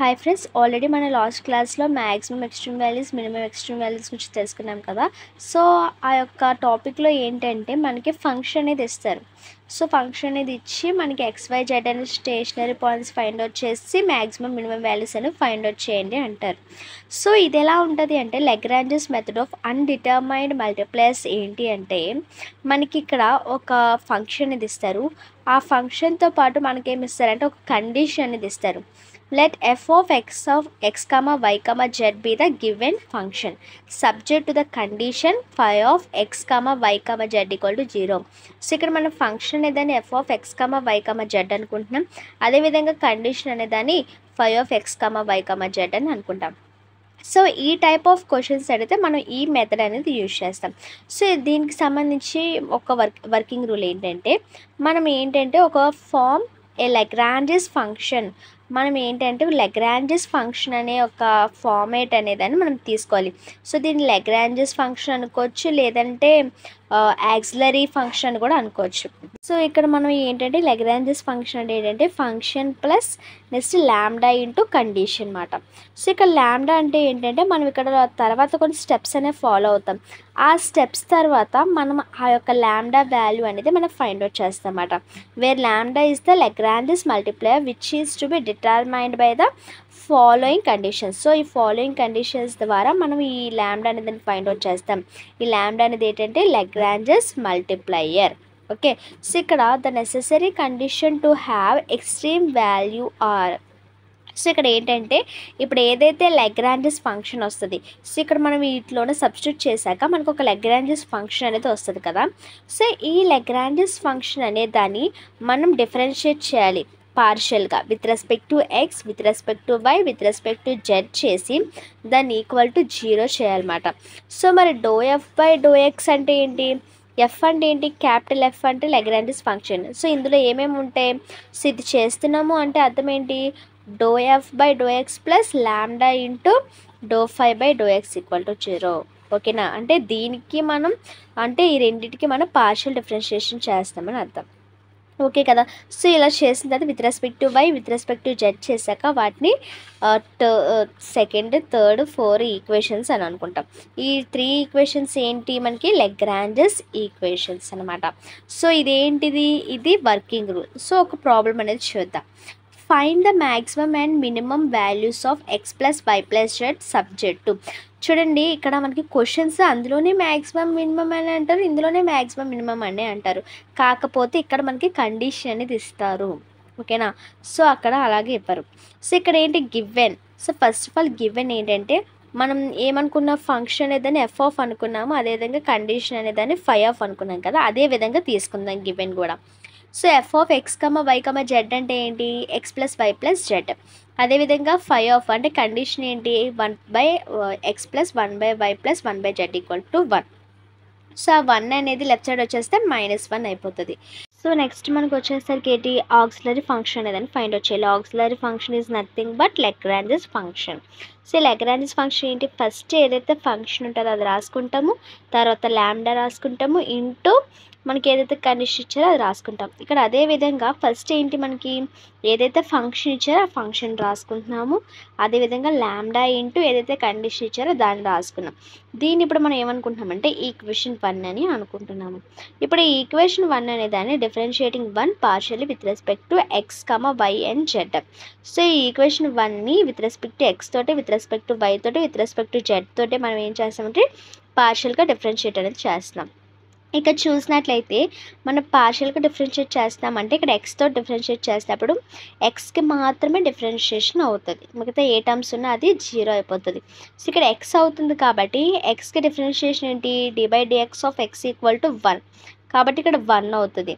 Hi friends, already మన last క్లాస్లో maximum extreme values minimum extreme values గురించి తెలుసుకున్నాం కదా. సో ఆ యొక్క టాపిక్లో ఏంటంటే మనకి ఫంక్షన్ అనేది ఇస్తారు. సో ఫంక్షన్ అనేది ఇచ్చి మనకి XYZ అనే స్టేషనరీ పాయింట్స్ ఫైండ్ అవుట్ చేసి మ్యాక్సిమం మినిమం వాల్యూస్ అనేవి ఫైండ్ అవుట్ చేయండి అంటారు. సో ఇది ఎలా ఉంటుంది అంటే లెగ్రాంజెస్ మెథడ్ ఆఫ్ అన్డిటర్మైన్డ్ మల్టిప్లైయర్స్ ఏంటి అంటే మనకి ఇక్కడ ఒక ఫంక్షన్ అనేది ఇస్తారు. ఆ ఫంక్షన్తో పాటు మనకేమి ఇస్తారంటే ఒక కండిషన్ అనేది ఇస్తారు. Let f of x comma y comma z be the given function subject to the condition phi of x comma y comma z equal to 0. So ఇక్కడ మన ఫంక్షన్ అనేదాన్ని f of x comma y comma z అనుకుంటున్నాం. అదేవిధంగా condition అనేదాన్ని phi of x comma y comma z అని అనుకుంటాం. So ఈ type of questions అడిగితే మనం ఈ మెథడ్ అనేది యూజ్ చేస్తాం. సో దీనికి సంబంధించి ఒక వర్కింగ్ రూల్ ఏంటంటే మనం ఏంటంటే ఒక ఫామ్ ఏ లెగ్రాంజెస్ ఫంక్షన్ మనం ఏంటంటే లెగ్రాంజెస్ ఫంక్షన్ అనే ఒక ఫార్మేట్ అనేదాన్ని మనం తీసుకోవాలి. సో దీన్ని లెగ్రాంజెస్ ఫంక్షన్ అనుకోవచ్చు, లేదంటే యాక్సిలరీ ఫంక్షన్ అని కూడా అనుకోవచ్చు. సో ఇక్కడ మనం ఏంటంటే లెగ్రాంజెస్ ఫంక్షన్ అంటే ఏంటంటే function plus next lambda into condition అన్నమాట. సో ఇక్కడ ల్యాండా అంటే ఏంటంటే మనం ఇక్కడ తర్వాత కొన్ని స్టెప్స్ అనేవి ఫాలో అవుతాం. ఆ స్టెప్స్ తర్వాత మనం ఆ యొక్క ల్యాండా వాల్యూ అనేది మనం ఫైండ్ అవుట్ చేస్తాం అన్నమాట. Where lambda is the Lagrange's multiplier which is to be determined by the following conditions. So ఈ ఫాలోయింగ్ కండిషన్స్ ద్వారా మనం ఈ ల్యాండా అనేది ఫైండ్ అవుట్ చేస్తాం. ఈ ల్యాండా అనేది ఏంటంటే లెగ్రాంజెస్ మల్టిప్లైయర్. ఓకే, సో ఇక్కడ the necessary condition to have extreme value are. So ఇక్కడ ఏంటంటే ఇప్పుడు ఏదైతే లెగ్రాంజెస్ ఫంక్షన్ వస్తుంది, సో ఇక్కడ మనం వీటిలోనే సబ్స్టిట్యూట్ చేశాక మనకు ఒక లెగ్రాంజెస్ ఫంక్షన్ అనేది వస్తుంది కదా. సో ఈ లెగ్రాంజెస్ ఫంక్షన్ అనే దాన్ని మనం డిఫరెన్షియేట్ చేయాలి పార్షియల్గా with respect to X, with respect to why, with respect to Z చేసి దాన్ని ఈక్వల్ టు 0 చేయాలన్నమాట. సో మరి do F by do X అంటే ఏంటి? ఎఫ్ అంటే ఏంటి? క్యాపిటల్ ఎఫ్ అంటే లెగ్రాంజెస్ ఫంక్షన్. సో ఇందులో ఏమేమి ఉంటాయి? సో ఇది చేస్తున్నాము అంటే అర్థం ఏంటి? Do F by do X plus lambda into do phi by do X equal to 0. ఓకేనా? అంటే దీనికి మనం అంటే ఈ రెండింటికి మనం పార్షియల్ డిఫరెన్షియేషన్ చేస్తామని అర్థం. ఓకే కదా. సో ఇలా చేసిన తర్వాత with respect to why, with respect to z చేశాక వాటిని సెకండ్, థర్డ్, 4 ఈక్వేషన్స్ అని అనుకుంటాం. ఈ 3 ఈక్వేషన్స్ ఏంటి? మనకి లెగ్రాంజెస్ ఈక్వేషన్స్ అనమాట. సో ఇదేంటిది? ఇది వర్కింగ్ రూల్. సో ఒక ప్రాబ్లం అనేది చూద్దాం. Find the maximum and minimum values of x plus y plus z subject to. చూడండి ఇక్కడ మనకి క్వశ్చన్స్ అందులోనే మ్యాక్సిమం మినిమం అని అంటారు, ఇందులోనే మ్యాక్సిమం మినిమం అని అంటారు. కాకపోతే ఇక్కడ మనకి కండిషన్ అనేది ఇస్తారు. ఓకేనా? సో అక్కడ అలాగే ఇవ్వరు. సో ఇక్కడ ఏంటి? Given. So first of all given ఏంటంటే మనం ఏమనుకున్న ఫంక్షన్ అనేదాన్ని ఎఫ్ ఆఫ్ అనుకున్నాము, అదేవిధంగా కండిషన్ అనేదాన్ని ఫై ఆఫ్ అనుకున్నాం కదా, అదే విధంగా తీసుకుందాం గివెన్ కూడా. So f of x comma y comma z అంటే ఏంటి? X plus y plus z. అదేవిధంగా ఫై ఆఫ్ అంటే కండిషన్ ఏంటి? 1/x plus 1/y plus 1/z equal to 1. So ఆ 1 అనేది లెఫ్ట్ సైడ్ వచ్చేస్తే -1 అయిపోతుంది. సో నెక్స్ట్ మనకు వచ్చేసరికి ఏంటి? ఆక్సిలరీ ఫంక్షన్ అనేదాన్ని ఫైండ్ అవుట్ చేయాలి. Auxiliary function is nothing but Lagrange's function. So Lagrange's function ఏంటి? ఫస్ట్ ఏదైతే ఫంక్షన్ ఉంటుందో అది రాసుకుంటాము, తర్వాత ల్యాండా రాసుకుంటాము, ఇంటూ మనకి ఏదైతే కండిషన్ ఇచ్చారో అది రాసుకుంటాం. ఇక్కడ అదే విధంగా ఫస్ట్ ఏంటి? మనకి ఏదైతే ఫంక్షన్ ఇచ్చారో ఆ ఫంక్షన్ రాసుకుంటున్నాము, అదేవిధంగా ల్యాండా ఇంటూ ఏదైతే కండిషన్ ఇచ్చారో దాన్ని రాసుకున్నాం. దీన్ని ఇప్పుడు మనం ఏమనుకుంటున్నామంటే ఈక్వేషన్ 1 అని అనుకుంటున్నాము. ఇప్పుడు ఈ ఈక్వేషన్ 1 అనే దాన్ని differentiating 1 partially with respect to x comma y and z. So ఈ ఈక్వేషన్ 1ని విత్ రెస్పెక్ట్ టు ఎక్స్ తోటి, విత్ రెస్పెక్ట్ టు వై తోటి, విత్ రెస్పెక్ట్ టు జెడ్ తోటి మనం ఏం చేస్తామంటే పార్షియల్గా డిఫరెన్షియేట్ అనేది చేస్తున్నాం. ఇక్కడ చూసినట్లయితే మనం పార్షియల్గా డిఫరెన్షియేట్ చేస్తామంటే ఇక్కడ ఎక్స్తో డిఫరెన్షియేట్ చేసినప్పుడు ఎక్స్కి మాత్రమే డిఫరెన్షియేషన్ అవుతుంది, మిగతా ఏ టర్మ్స్ ఉన్నా అది 0 అయిపోతుంది. సో ఇక్కడ ఎక్స్ అవుతుంది కాబట్టి ఎక్స్కి డిఫరెన్షియేషన్ ఏంటి? d/dx of X equal to 1 కాబట్టి ఇక్కడ 1 అవుతుంది.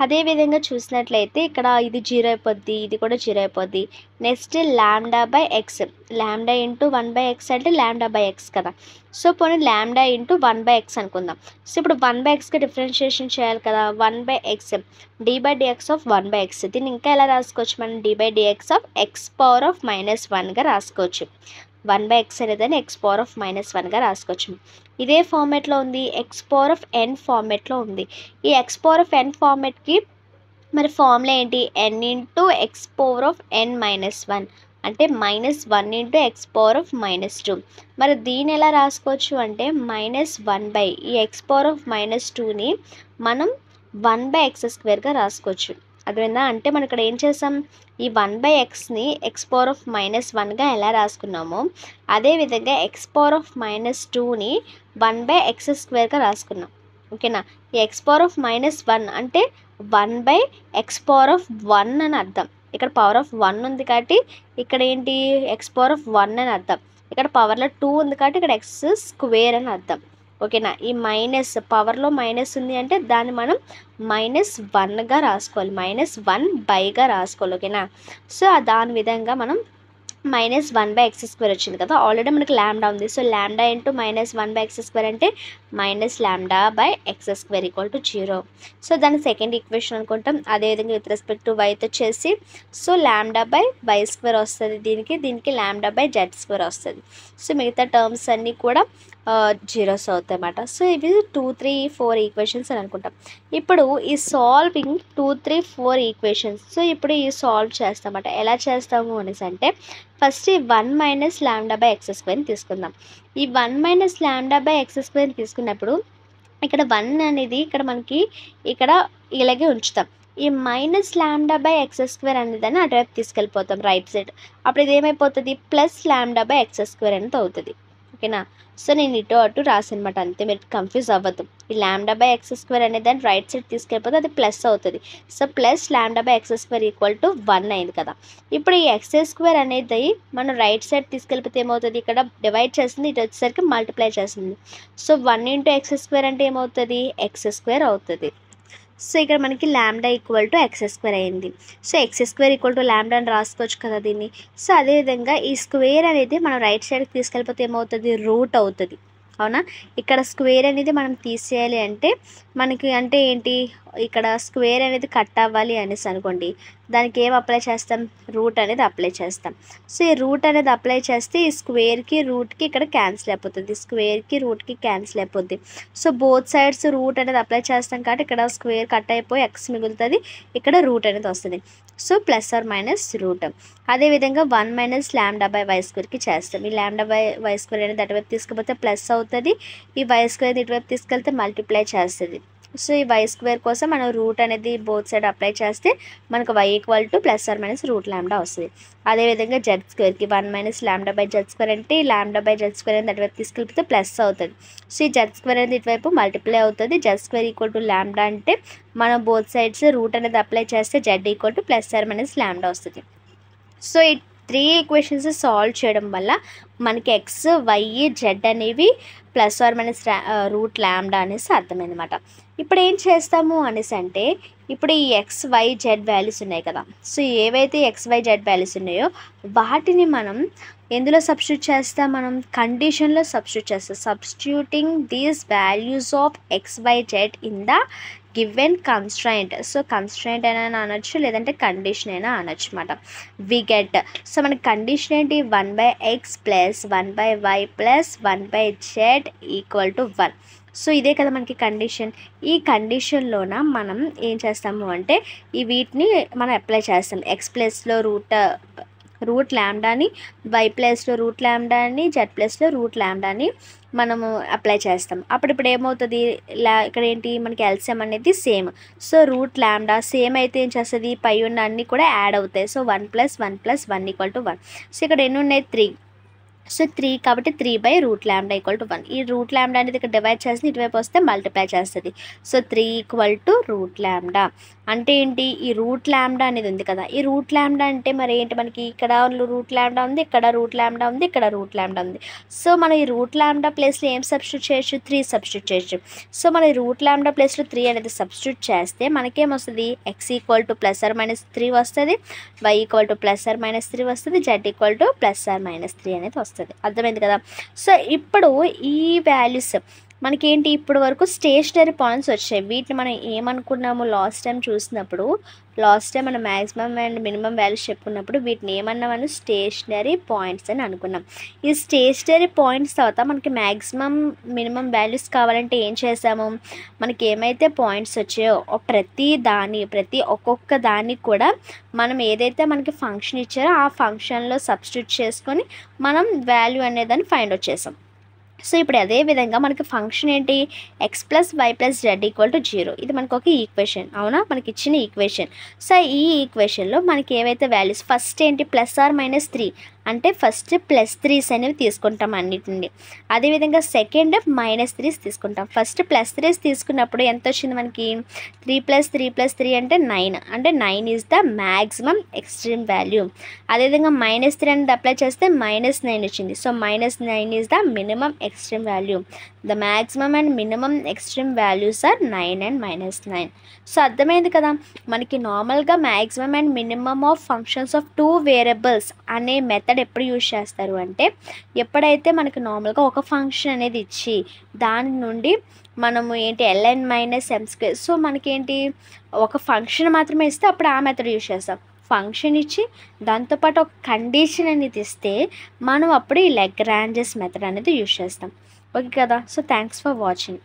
అదేవిధంగా చూసినట్లయితే ఇక్కడ ఇది 0 అయిపోద్ది, ఇది కూడా 0 అయిపోద్ది. Next lambda by X, lambda into 1/x అంటే ల్యాండా బై ఎక్స్ కదా. సో పోనీ ల్యాండా ఇంటూ 1/x అనుకుందాం. సో ఇప్పుడు 1/xకి డిఫరెన్షియేషన్ చేయాలి కదా, 1/x d/dx ఆఫ్ 1/x. దీన్ని ఇంకా ఎలా రాసుకోవచ్చు? మనం d/dx ఆఫ్ x⁻−1గా రాసుకోవచ్చు. 1/x అనేదాన్ని x⁻−1గా రాసుకోవచ్చు. ఇదే ఫార్మేట్లో ఉంది, x⁻n ఫార్మేట్లో ఉంది. ఈ x⁻n ఫార్మేట్కి మరి ఫార్ములా ఏంటి? n ఇంటూ x⁻n-1 అంటే -1 × x⁻². మరి దీన్ని ఎలా రాసుకోవచ్చు అంటే -1 ఈ x⁻²ని మనం 1/x² రాసుకోవచ్చు. అర్థమైందా? అంటే మనం ఇక్కడ ఏం చేసాం, ఈ 1/xని x⁻−1గా ఎలా రాసుకున్నామో అదేవిధంగా x⁻−2ని 1/x² రాసుకున్నాం. ఓకేనా? ఈ x⁻−1 అంటే 1/x⁻1 అని అర్థం. ఇక్కడ పవర్ ఆఫ్ 1 ఉంది కాబట్టి ఇక్కడ ఏంటి x⁻1 అని అర్థం. ఇక్కడ పవర్లో 2 ఉంది కాబట్టి ఇక్కడ x² అని అర్థం. ఓకేనా? ఈ మైనస్ పవర్లో మైనస్ ఉంది అంటే దాన్ని మనం -1గా రాసుకోవాలి, -1/గా రాసుకోవాలి. ఓకేనా? సో దాని విధంగా మనం -1/x² వచ్చింది కదా, ఆల్రెడీ మనకి ల్యాండా ఉంది. సో ల్యాండా ఇంటూ -1/x² అంటే -λ/x² 0. సో దాన్ని సెకండ్ ఈక్వేషన్ అనుకుంటాం. అదేవిధంగా విత్ రెస్పెక్ట్ టు వైతో వచ్చేసి సో λ/y² వస్తుంది, దీనికి λ/z² వస్తుంది. సో మిగతా టర్మ్స్ అన్నీ కూడా జీరోస్ అవుతాయి అన్నమాట. సో ఇవి 2, 3, 4 ఈక్వేషన్స్ అని అనుకుంటాం. ఇప్పుడు ఈ సాల్వింగ్ 2, 3, 4 ఈక్వేషన్స్. సో ఇప్పుడు ఈ సాల్వ్ చేస్తామన్నమాట. ఎలా చేస్తాము అనేసి అంటే ఫస్ట్ ఈ 1 - λ/x² తీసుకుందాం. ఈ 1 - λ/x² తీసుకున్నప్పుడు ఇక్కడ 1 అనేది ఇక్కడ మనకి ఇక్కడ ఇలాగే ఉంచుతాం. ఈ -λ/x² అనేదాన్ని అటువైపు తీసుకెళ్ళిపోతాం రైట్ సైడ్. అప్పుడు ఇది ఏమైపోతుంది +λ/x² అనేది అవుతుంది. ఓకేనా? సో నేను ఇటు అటు రాసనమాట, అంతే, మీరు కన్ఫ్యూజ్ అవ్వద్దు. ఈ λ/x² అనే దాన్ని రైట్ సైడ్ తీసుకెళ్ళిపోతే అది ప్లస్ అవుతుంది. సో +λ/x² = 1 అయింది కదా. ఇప్పుడు ఈ x² అనేది మనం రైట్ సైడ్ తీసుకెళ్ళిపోతే ఏమవుతుంది, ఇక్కడ డివైడ్ చేస్తుంది, ఇటు వచ్చేసరికి మల్టిప్లై చేస్తుంది. సో 1 × x² అంటే ఏమవుతుంది x² అవుతుంది. సో ఇక్కడ మనకి λ = x² అయింది. సో x² = λ అని రాసుకోవచ్చు కదా దీన్ని. సో అదేవిధంగా ఈ స్క్వేర్ అనేది మనం రైట్ సైడ్కి తీసుకెళ్ళిపోతే ఏమవుతుంది రూట్ అవుతుంది. అవునా? ఇక్కడ స్క్వేర్ అనేది మనం తీసేయాలి అంటే మనకి అంటే ఏంటి, ఇక్కడ స్క్వేర్ అనేది కట్ అవ్వాలి అనేసి అనుకోండి, దానికి ఏం అప్లై చేస్తాం, రూట్ అనేది అప్లై చేస్తాం. సో ఈ రూట్ అనేది అప్లై చేస్తే ఈ స్క్వేర్కి రూట్కి ఇక్కడ క్యాన్సిల్ అయిపోతుంది, స్క్వేర్కి రూట్కి క్యాన్సిల్ అయిపోద్ది. సో బోత్ సైడ్స్ రూట్ అనేది అప్లై చేస్తాం కాబట్టి ఇక్కడ స్క్వేర్ కట్ అయిపోయి x మిగులుతుంది, ఇక్కడ రూట్ అనేది వస్తుంది. సో +or- అదేవిధంగా 1 - λ/y² చేస్తాం. ఈ λ/y² అనేది అటువైపు తీసుకుపోతే ప్లస్ అవుతుంది, ఈ y² ఇటువైపు తీసుకెళ్తే మల్టిప్లై చేస్తుంది. సో ఈ y² కోసం మనం రూట్ అనేది బోత్ సైడ్ అప్లై చేస్తే మనకు y = +or- వస్తుంది. అదేవిధంగా z²కి 1 - λ/z² అంటే ఈ λ/z² అనేది అటువైపు తీసుకెళ్తే ప్లస్ అవుతుంది. సో ఈ z² అనేది ఇటువైపు మల్టిప్లై అవుతుంది. z² = λ అంటే మనం బోత్ సైడ్స్ రూట్ అనేది అప్లై చేస్తే z = +or- వస్తుంది. సో ఈ 3 ఈక్వేషన్స్ సాల్వ్ చేయడం వల్ల మనకి x, y, z అనేవి +or- అనేసి అర్థమైందన్నమాట. ఇప్పుడు ఏం చేస్తాము అనేసి అంటే ఇప్పుడు ఈ x, y, z వాల్యూస్ ఉన్నాయి కదా. సో ఏవైతే x, y, z వాల్యూస్ ఉన్నాయో వాటిని మనం ఎందులో సబ్స్టిట్యూట్ చేస్తాం, మనం కండిషన్లో సబ్స్టిట్యూట్ చేస్తాం. Substituting these values of x, y, z in the given constraint. So constraint అయినా అనొచ్చు, లేదంటే కండిషన్ అయినా అనొచ్చు అన్నమాట. వి గెట్, సో మనకి కండిషన్ ఏంటి, 1/x + 1/y + 1/z = 1. సో ఇదే కదా మనకి కండిషన్. ఈ కండిషన్లోన మనం ఏం చేస్తాము అంటే ఈ వీటిని మనం అప్లై చేస్తాం. x ప్లేస్లో రూట్ λని, y ప్లేస్లో రూట్ λని, z ప్లేస్లో రూట్ λని మనము అప్లై చేస్తాం. ఇప్పుడు ఏమవుతుంది, ఇక్కడ ఏంటి మనకి ఎల్సిఎం అనేది సేమ్. సో రూట్ λ సేమ్ అయితే ఏం చేస్తుంది, పై ఉన్న అన్నీ కూడా యాడ్ అవుతాయి. సో 1 + 1 + 1 = 1. సో ఇక్కడ ఎన్ని ఉన్నాయి 3. సో 3 కాబట్టి 3/√λ = 1. ఈ రూట్ λ అనేది ఇక్కడ డివైడ్ చేసి ఇటువైపు వస్తే మల్టిప్లై చేస్తుంది. సో 3 = √λ అంటే ఏంటి, ఈ రూట్ λ అనేది ఉంది కదా, ఈ రూట్ λ అంటే మరి ఏంటి, మనకి ఇక్కడ రూట్ λ ఉంది, ఇక్కడ రూట్ λ ఉంది, ఇక్కడ రూట్ λ ఉంది. సో మనం ఈ రూట్ λ ప్లేస్లో ఏం సబ్స్టిట్యూట్ చేయొచ్చు, 3 సబ్స్టిట్యూట్ చేయొచ్చు. సో మనం ఈ రూట్ λ ప్లేస్లో 3 అనేది సబ్స్టిట్యూట్ చేస్తే మనకేమొస్తుంది, x = +or-3 వస్తుంది, y = +or-3 వస్తుంది, z = +or-3 అనేది వస్తుంది. అర్థమైంది కదా. సో ఇప్పుడు ఈ వాల్యూస్ మనకేంటి ఇప్పటి వరకు స్టేషనరీ పాయింట్స్ వచ్చాయి. వీటిని మనం ఏమనుకున్నాము లాస్ట్ టైం చూసినప్పుడు, లాస్ట్ టైం మనం మ్యాక్సిమం అండ్ మినిమం వాల్యూస్ చెప్పుకున్నప్పుడు వీటిని ఏమన్నామని స్టేషనరీ పాయింట్స్ అని అనుకున్నాం. ఈ స్టేషనరీ పాయింట్స్ తర్వాత మనకి మ్యాక్సిమం మినిమం వాల్యూస్ కావాలంటే ఏం చేసాము, మనకి ఏమైతే పాయింట్స్ వచ్చాయో ప్రతి ఒక్కొక్క దానికి కూడా మనం ఏదైతే మనకి ఫంక్షన్ ఇచ్చారో ఆ ఫంక్షన్లో సబ్స్టిట్యూట్ చేసుకొని మనం వాల్యూ అనేదాన్ని ఫైండ్ అవుట్ చేసాం. సో ఇప్పుడు అదే విధంగా మనకి ఫంక్షన్ ఏంటి, x plus y plus z equal to 0. ఇది మనకు ఒక ఈక్వేషన్, అవునా, మనకి ఇచ్చిన ఈక్వేషన్. సో ఈ ఈక్వేషన్లో మనకి ఏవైతే వాల్యూస్ ఫస్ట్ ఏంటి +or-3 అంటే ఫస్ట్ +3s అనేవి తీసుకుంటాం అన్నిటిని. అదేవిధంగా సెకండ్ -3s తీసుకుంటాం. ఫస్ట్ +3s తీసుకున్నప్పుడు ఎంత వచ్చింది మనకి, 3 + 3 + 3 అంటే 9, అంటే 9 is the maximum extreme value. అదేవిధంగా -3 అనేది అప్లై చేస్తే -9 వచ్చింది. So -9 is the minimum extreme value. The maximum and minimum extreme values are 9 and -9. So అర్థమైంది కదా. మనకి నార్మల్గా maximum and minimum of functions of 2 variables అనే మెథడ్ ఎప్పుడు యూజ్ చేస్తారు అంటే, ఎప్పుడైతే మనకి నార్మల్గా ఒక ఫంక్షన్ అనేది ఇచ్చి దాని నుండి మనము ఏంటి ln - m². సో మనకేంటి ఒక ఫంక్షన్ మాత్రమే ఇస్తే అప్పుడు ఆ మెథడ్ యూజ్ చేస్తాం. ఫంక్షన్ ఇచ్చి దాంతోపాటు ఒక కండిషన్ అనేది ఇస్తే మనం అప్పుడు ఈ లెగ్రాంజెస్ మెథడ్ అనేది యూజ్ చేస్తాం. ఓకే కదా. So thanks for watching.